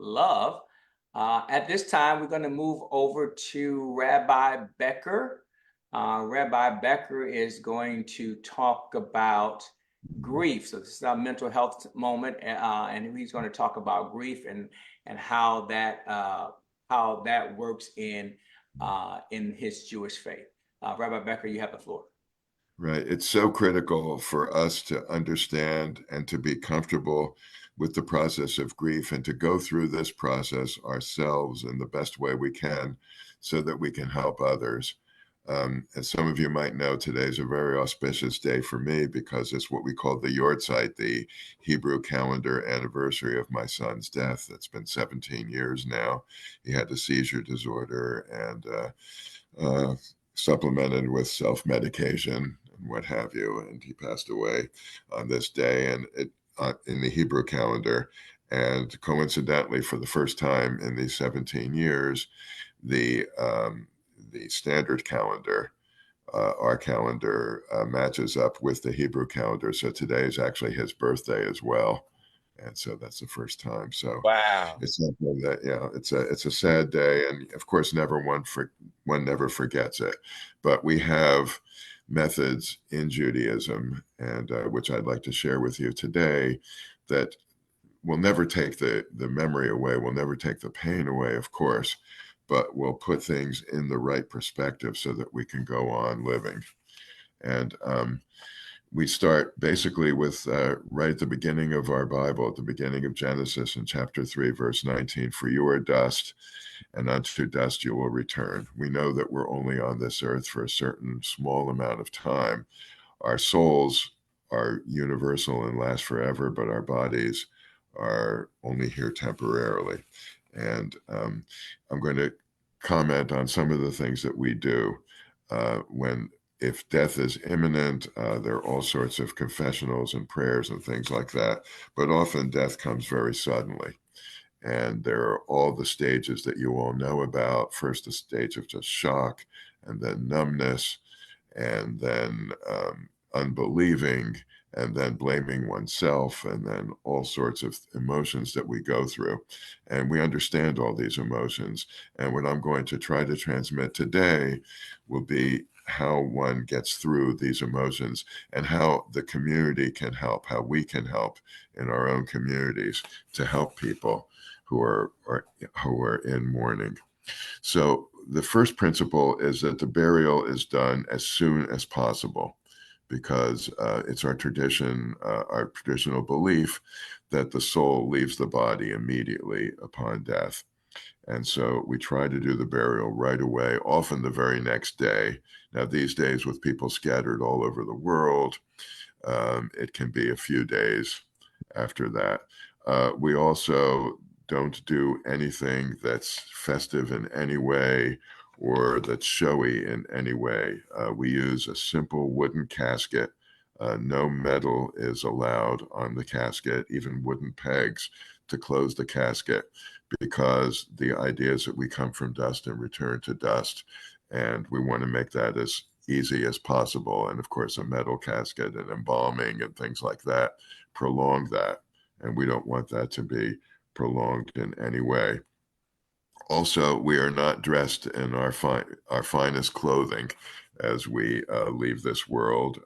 love. At this time, we're going to move over to Rabbi Becker. Rabbi Becker is going to talk about grief. So this is our mental health moment, and he's going to talk about grief and how that works in his Jewish faith. Rabbi Becker, you have the floor. Right. It's so critical for us to understand and to be comfortable with the process of grief and to go through this process ourselves in the best way we can so that we can help others. As some of you might know, today is a very auspicious day for me because it's what we call the yahrzeit, the Hebrew calendar anniversary of my son's death. It's been 17 years now. He had a seizure disorder and supplemented with self-medication and what have you, and he passed away on this day, and in the Hebrew calendar. And coincidentally, for the first time in these 17 years, the standard calendar, our calendar, matches up with the Hebrew calendar. So today is actually his birthday as well. And so that's the first time. So Wow. it's something that, it's a sad day, and of course, one never forgets it. But we have methods in Judaism, and which I'd like to share with you today, that will never take the memory away, will never take the pain away, of course, but will put things in the right perspective so that we can go on living. And we start basically with right at the beginning of our Bible, at the beginning of Genesis in chapter 3, verse 19, "For you are dust, and unto dust you will return." We know that we're only on this earth for a certain small amount of time. Our souls are universal and last forever, but our bodies are only here temporarily. And I'm going to comment on some of the things that we do if death is imminent. There are all sorts of confessionals and prayers and things like that, but often death comes very suddenly. And there are all the stages that you all know about. First, a stage of just shock, and then numbness, and then unbelieving, and then blaming oneself, and then all sorts of emotions that we go through. And we understand all these emotions. And what I'm going to try to transmit today will be how one gets through these emotions and how the community can help, how we can help in our own communities to help people who are in mourning. So the first principle is that the burial is done as soon as possible, because it's our tradition, our traditional belief that the soul leaves the body immediately upon death. And so we try to do the burial right away, often the very next day. Now, these days, with people scattered all over the world, it can be a few days after that. We also don't do anything that's festive in any way or that's showy in any way. We use a simple wooden casket. No metal is allowed on the casket, even wooden pegs to close the casket, because the idea is that we come from dust and return to dust. And we want to make that as easy as possible. And of course, a metal casket and embalming and things like that prolong that. And we don't want that to be prolonged in any way. Also, we are not dressed in our finest clothing as we leave this world.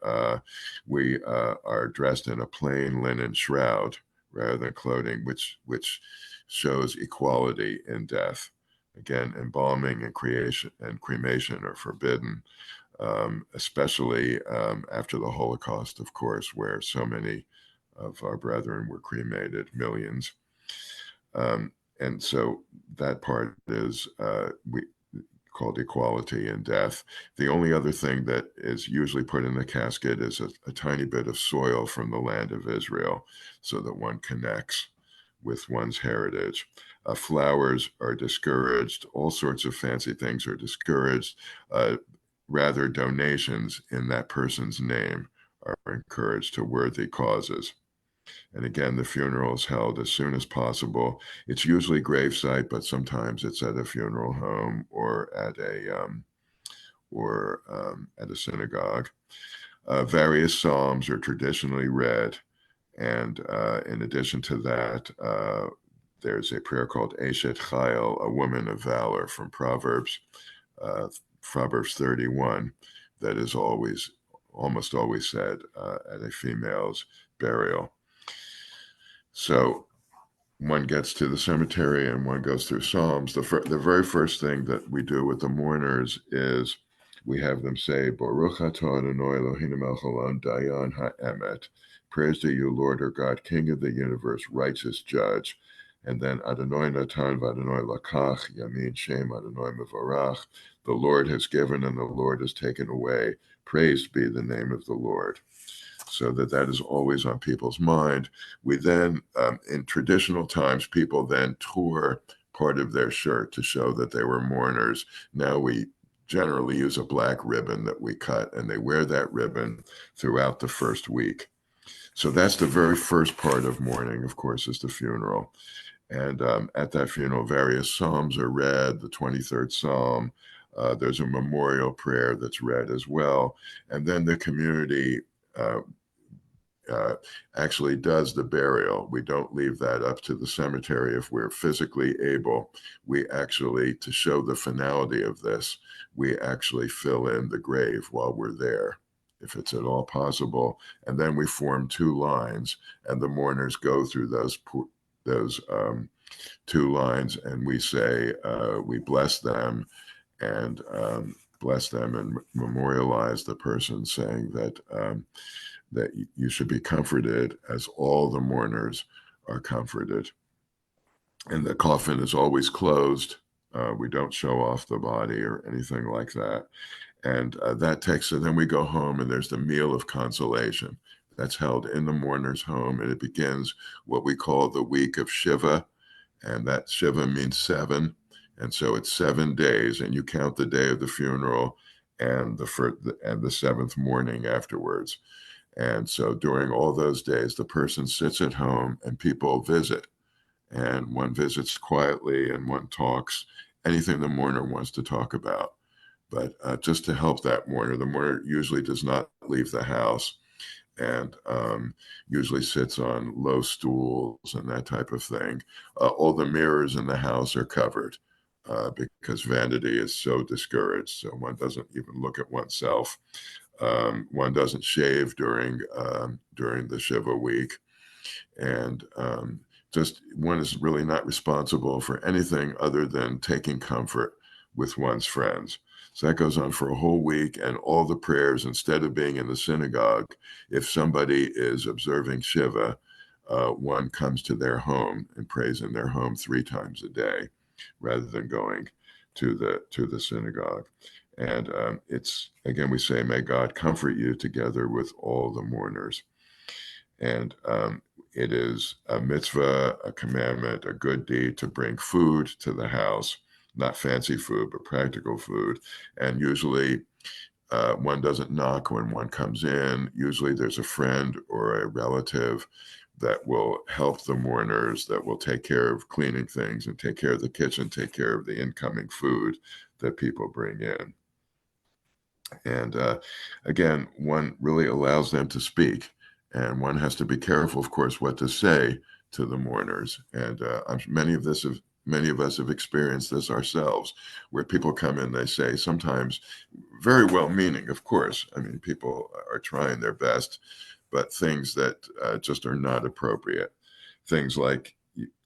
We are dressed in a plain linen shroud rather than clothing, which shows equality in death. Again, embalming and cremation are forbidden, especially after the Holocaust, of course, where so many of our brethren were cremated, millions. And so that part is called equality in death. The only other thing that is usually put in the casket is a tiny bit of soil from the land of Israel, so that one connects with one's heritage. Flowers are discouraged. All sorts of fancy things are discouraged. Rather, donations in that person's name are encouraged to worthy causes. And again, the funeral is held as soon as possible. It's usually gravesite, but sometimes it's at a funeral home or at a synagogue. Various psalms are traditionally read, and in addition to that, there's a prayer called Eshet Chayil, a woman of valor, from uh, Proverbs 31, that is almost always said at a female's burial. So one gets to the cemetery and one goes through Psalms. The very first thing that we do with the mourners is we have them say, Baruch atah Adonai Eloheinu melech haolam dayan ha'emet. Praise to you, Lord our God, King of the universe, righteous judge. And then Adonai natan v'Adonai lakach, yamin shem Adonai mevarach. The Lord has given and the Lord has taken away. Praised be the name of the Lord. So that is always on people's mind. We then, in traditional times, people then tore part of their shirt to show that they were mourners. Now we generally use a black ribbon that we cut, and they wear that ribbon throughout the first week. So that's the very first part of mourning, of course, is the funeral. And at that funeral, various psalms are read, the 23rd Psalm. There's a memorial prayer that's read as well. And then the community uh, actually does the burial. We don't leave that up to the cemetery if we're physically able. We actually, to show the finality of this, we actually fill in the grave while we're there, if it's at all possible. And then we form two lines, and the mourners go through those two lines, and we say, we bless them and memorialize the person, saying that you should be comforted as all the mourners are comforted. And the coffin is always closed. We don't show off the body or anything like that. And so then we go home, and there's the meal of consolation that's held in the mourner's home. And it begins what we call the week of Shiva. And that Shiva means seven. And so it's 7 days, and you count the day of the funeral and the seventh morning afterwards. And so during all those days, the person sits at home and people visit. And one visits quietly and one talks anything the mourner wants to talk about. But just to help that mourner, the mourner usually does not leave the house, and usually sits on low stools and that type of thing. All the mirrors in the house are covered because vanity is so discouraged. So one doesn't even look at oneself. One doesn't shave during the Shiva week, and just one is really not responsible for anything other than taking comfort with one's friends. So that goes on for a whole week, and all the prayers, instead of being in the synagogue, if somebody is observing Shiva, one comes to their home and prays in their home 3 times a day, rather than going to the synagogue. And it's, again, we say, may God comfort you together with all the mourners. And it is a mitzvah, a commandment, a good deed to bring food to the house, not fancy food, but practical food. And usually one doesn't knock when one comes in. Usually there's a friend or a relative that will help the mourners, that will take care of cleaning things and take care of the kitchen, take care of the incoming food that people bring in. And again, one really allows them to speak, and one has to be careful, of course, what to say to the mourners. And many of us have experienced this ourselves, where people come in, they say, sometimes very well-meaning, of course. I mean, people are trying their best, but things that just are not appropriate. Things like,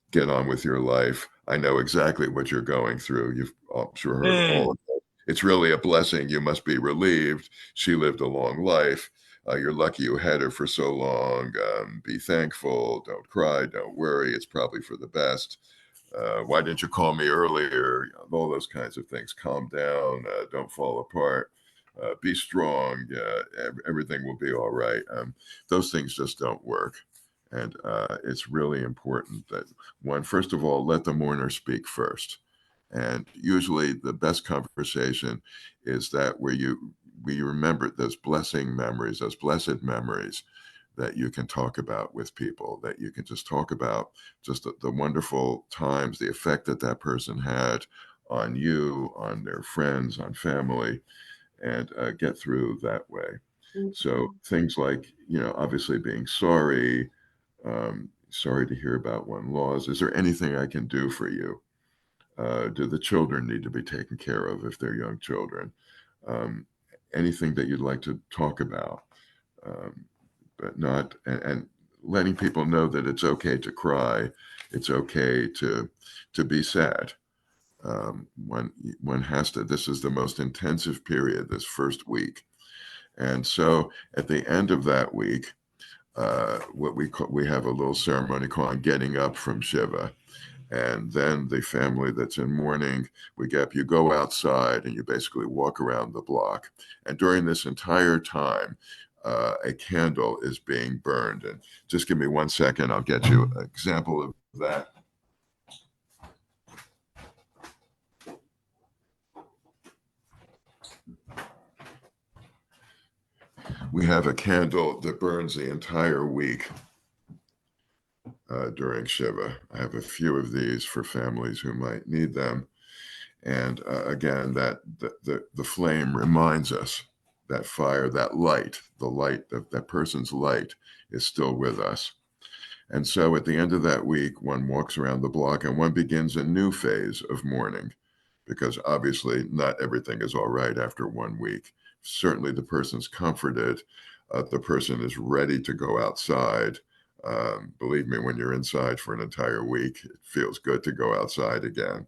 get on with your life. I know exactly what you're going through. You've, I'm sure, heard all of it. It's really a blessing. You must be relieved. She lived a long life. You're lucky you had her for so long. Be thankful. Don't cry. Don't worry. It's probably for the best. Why didn't you call me earlier? All those kinds of things. Calm down. Don't fall apart. Be strong. Everything will be all right. Those things just don't work. And it's really important that one, first of all, let the mourner speak first. And usually the best conversation is that where you remember those blessing memories, those blessed memories that you can talk about with people, that you can just talk about just the wonderful times, the effect that that person had on you, on their friends, on family, and get through that way. So things like, obviously being sorry, sorry to hear about one loss. Is there anything I can do for you? Do the children need to be taken care of if they're young children? Um, Anything that you'd like to talk about, um, but not, and letting people know that it's okay to cry, it's okay to be sad. One has to. This is the most intensive period, this first week, and so at the end of that week, what we have a little ceremony called getting up from shiva, and then the family that's in mourning, you go outside and you basically walk around the block. And during this entire time, a candle is being burned. And just give me 1 second, I'll get you an example of that. We have a candle that burns the entire week during Shiva. I have a few of these for families who might need them. And again, that the flame reminds us that fire, that light, the light, that person's light is still with us. And so at the end of that week, one walks around the block and one begins a new phase of mourning, because obviously not everything is all right after 1 week. Certainly the person's comforted. The person is ready to go outside. Believe me, when you're inside for an entire week, it feels good to go outside again.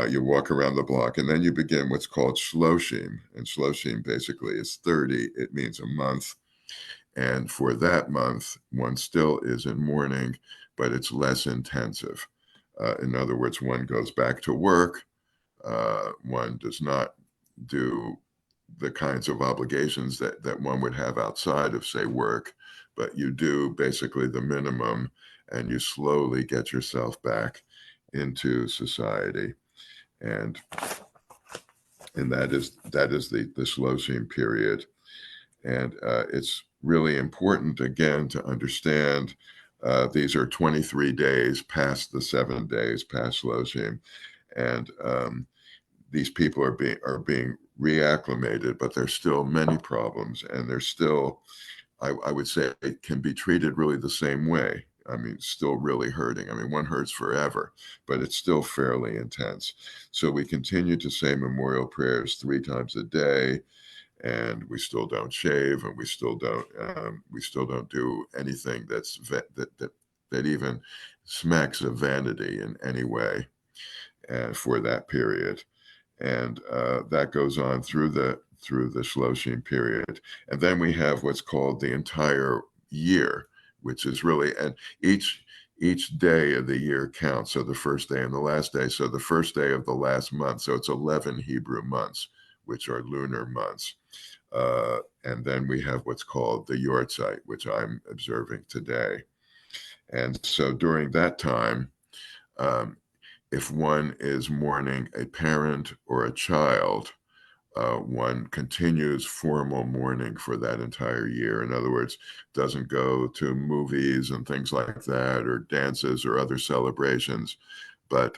You walk around the block, and then you begin what's called shloshim. And shloshim basically is 30. It means a month. And for that month, one still is in mourning, but it's less intensive. In other words, one goes back to work. One does not do the kinds of obligations that one would have outside of, say, work, but you do basically the minimum, and you slowly get yourself back into society. And that is the shloshim period. And it's really important, again, to understand these are 23 days past the 7 days past shloshim. And these people are being reacclimated, but there's still many problems, and there's still, I would say, it can be treated really the same way. I mean, still really hurting. I mean, one hurts forever, but it's still fairly intense. So we continue to say memorial prayers 3 times a day, and we still don't shave, and we still don't do anything that even smacks of vanity in any way, and for that period. And that goes on through the shloshim period. And then we have what's called the entire year, which is really, and each day of the year counts. So the first day and the last day. So the first day of the last month. So it's 11 Hebrew months, which are lunar months. And then we have what's called the yahrzeit, which I'm observing today. And so during that time, um, if one is mourning a parent or a child, one continues formal mourning for that entire year. In other words, doesn't go to movies and things like that, or dances or other celebrations, but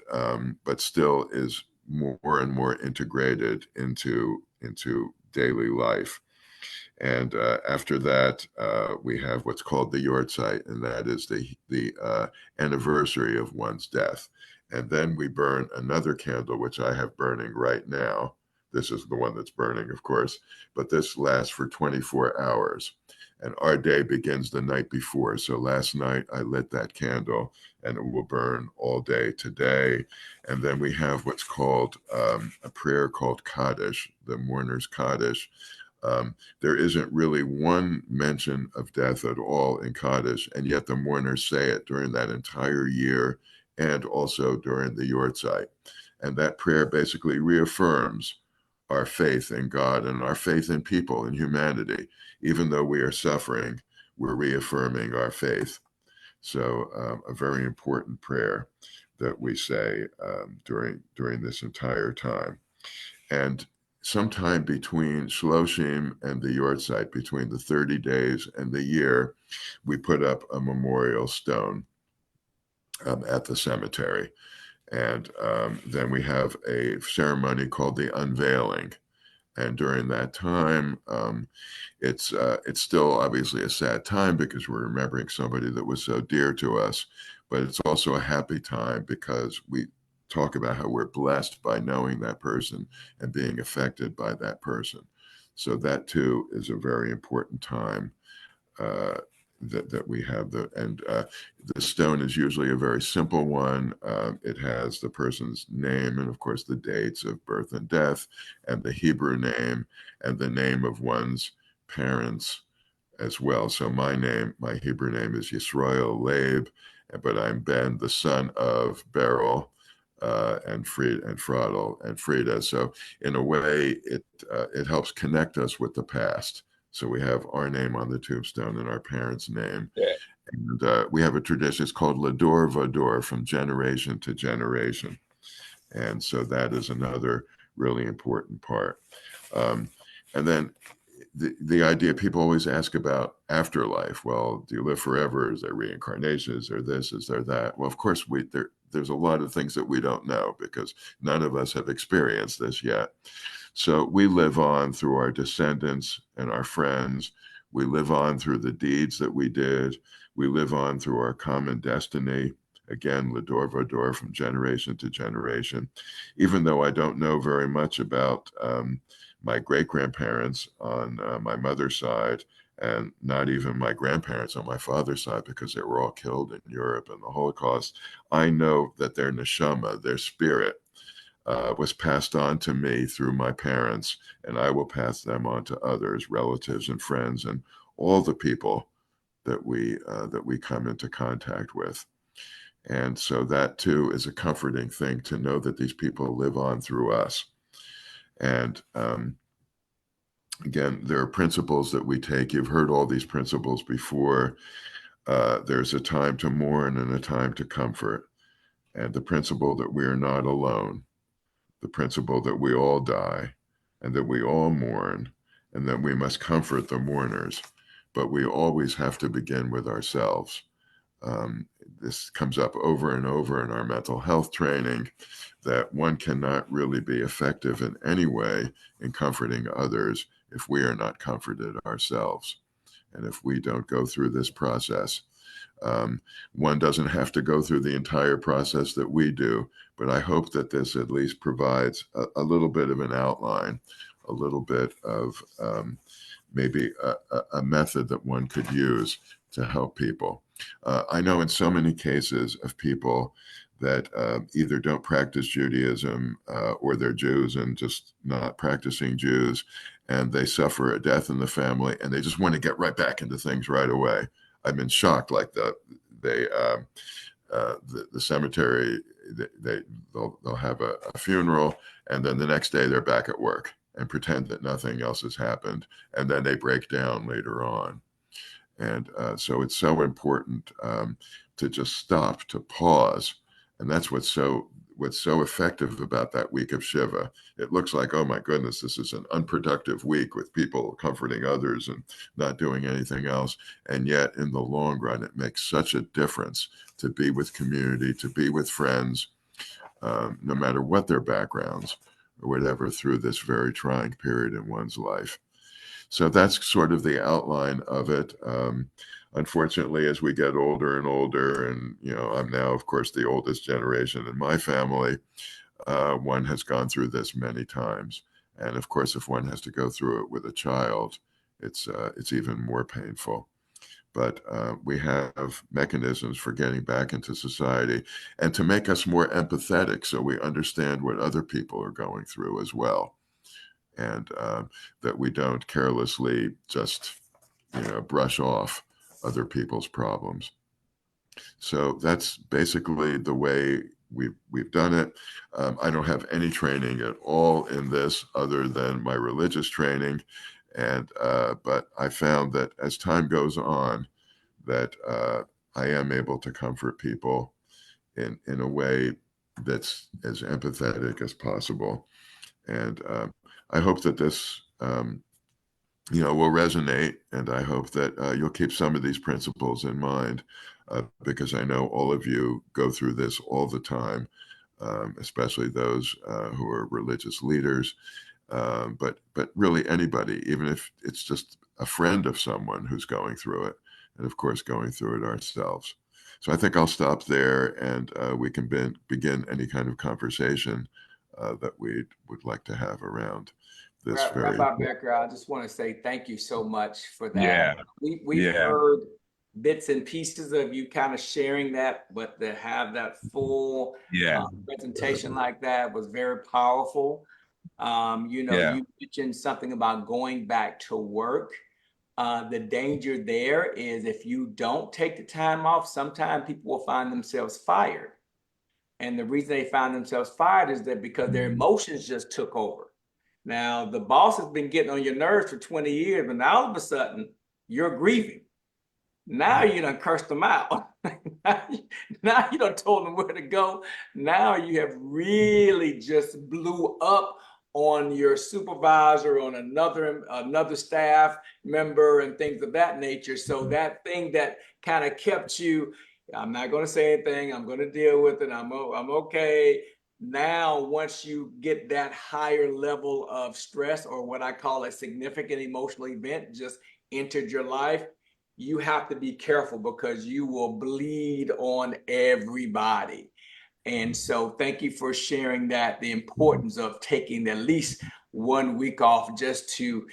still is more and more integrated into daily life. And after that, we have what's called the yahrzeit, and that is the anniversary of one's death. And then we burn another candle, which I have burning right now. This is the one that's burning, of course, but this lasts for 24 hours. And our day begins the night before. So last night I lit that candle, and it will burn all day today. And then we have what's called a prayer called Kaddish, the mourner's Kaddish. There isn't really one mention of death at all in Kaddish, and yet the mourners say it during that entire year and also during the yahrzeit. And that prayer basically reaffirms our faith in God and our faith in people and humanity. Even though we are suffering, we're reaffirming our faith. So a very important prayer that we say during this entire time. And sometime between shloshim and the yahrzeit, between the 30 days and the year, we put up a memorial stone at the cemetery. And then we have a ceremony called the unveiling. And during that time, it's still obviously a sad time because we're remembering somebody that was so dear to us, but it's also a happy time because we talk about how we're blessed by knowing that person and being affected by that person. So that too is a very important time uh, that we have. The stone is usually a very simple one. It has the person's name and, of course, the dates of birth and death, and the Hebrew name, and the name of one's parents as well. So my Hebrew name is Yisrael Leib, but I'm Ben, the son of Beryl. And Fradel and Frida. So in a way, it helps connect us with the past. So we have our name on the tombstone and our parents' name. Yeah. And we have a tradition, it's called Lador Vador, from generation to generation. And so that is another really important part. Um, and then the idea, people always ask about afterlife. Well, do you live forever? Is there reincarnation? Is there this? Is there that? Well, of course, there's a lot of things that we don't know because none of us have experienced this yet. So we live on through our descendants and our friends. We live on through the deeds that we did. We live on through our common destiny. Again, Lador Vador, from generation to generation. Even though I don't know very much about my great grandparents on my mother's side, and not even my grandparents on my father's side, because they were all killed in Europe in the Holocaust, I know that their neshama, their spirit, was passed on to me through my parents, and I will pass them on to others, relatives and friends, and all the people that we come into contact with. And so that too is a comforting thing to know that these people live on through us. And again, there are principles that we take. You've heard all these principles before. There's a time to mourn and a time to comfort. And the principle that we are not alone, the principle that we all die and that we all mourn and that we must comfort the mourners. But we always have to begin with ourselves. This comes up over and over in our mental health training, that one cannot really be effective in any way in comforting others if we are not comforted ourselves. And if we don't go through this process, one doesn't have to go through the entire process that we do, but I hope that this at least provides a little bit of an outline, a little bit of maybe a method that one could use to help people. I know in so many cases of people that either don't practice Judaism or they're Jews and just not practicing Jews, and they suffer a death in the family and they just want to get right back into things right away. I've been shocked, like the cemetery, they'll have a funeral, and then the next day they're back at work and pretend that nothing else has happened, and then they break down later on. And so it's so important to just stop, to pause, and that's what's so effective about that week of Shiva. It looks like, oh my goodness, this is an unproductive week with people comforting others and not doing anything else. And yet, in the long run, it makes such a difference to be with community, to be with friends, no matter what their backgrounds or whatever, through this very trying period in one's life. So that's sort of the outline of it. Unfortunately, as we get older and older, and I'm now, of course, the oldest generation in my family, one has gone through this many times. And of course, if one has to go through it with a child, it's even more painful. But we have mechanisms for getting back into society and to make us more empathetic, so we understand what other people are going through as well, and that we don't carelessly just brush off other people's problems. So that's basically the way we've done it. I don't have any training at all in this other than my religious training, and but I found that as time goes on, that I am able to comfort people in a way that's as empathetic as possible. And I hope that this will resonate, and I hope that you'll keep some of these principles in mind, because I know all of you go through this all the time, especially those who are religious leaders. But really anybody, even if it's just a friend of someone who's going through it, and of course going through it ourselves. So I think I'll stop there, and we can begin any kind of conversation that we would like to have around this very Rabbi Becker, I just want to say thank you so much for that. Yeah, We've yeah, heard bits and pieces of you kind of sharing that, but to have that full yeah, presentation like that was very powerful. yeah. You mentioned something about going back to work. The danger there is if you don't take the time off, sometimes people will find themselves fired. And the reason they find themselves fired is that because their emotions just took over. Now, the boss has been getting on your nerves for 20 years, but now all of a sudden you're grieving. Now you done cursed them out. Now you done told them where to go. Now you have really just blew up on your supervisor, on another staff member, and things of that nature. So that thing that kind of kept you, I'm not going to say anything. I'm going to deal with it. I'm okay. Now, once you get that higher level of stress, or what I call a significant emotional event, just entered your life, you have to be careful because you will bleed on everybody. And so thank you for sharing that, the importance of taking at least 1 week off just to,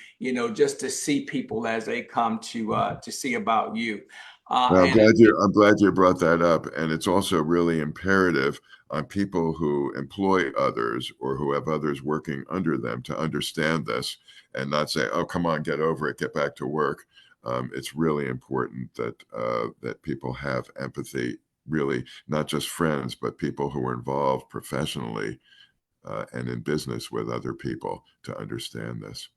just to see people as they come to see about you. Well, And I'm glad you brought that up, and it's also really imperative on people who employ others or who have others working under them to understand this and not say, "Oh, come on, get over it, get back to work." It's really important that that people have empathy, really, not just friends, but people who are involved professionally and in business with other people to understand this.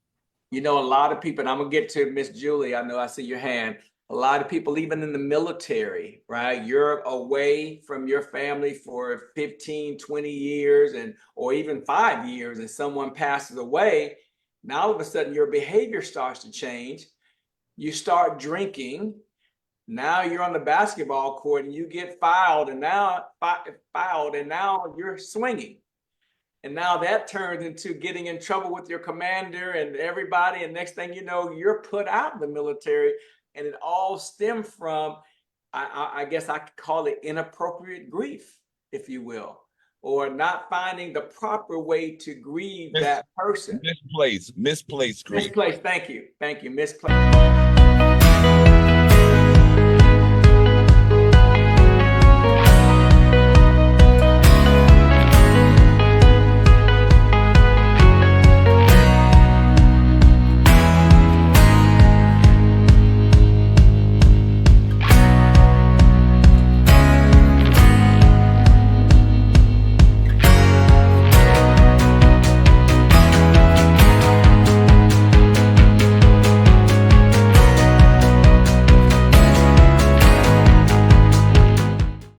a lot of people, and I'm gonna get to Miss Julie. I know I see your hand. A lot of people, even in the military, right? You're away from your family for 15, 20 years, or even 5 years, and someone passes away. Now all of a sudden your behavior starts to change. You start drinking. Now you're on the basketball court and you get fouled, and now you're swinging. And now that turns into getting in trouble with your commander and everybody. And next thing you know, you're put out of the military. And it all stemmed from, I guess I could call it inappropriate grief, if you will, or not finding the proper way to grieve Mis- that person. misplaced grief. Misplaced. Thank you. Misplaced.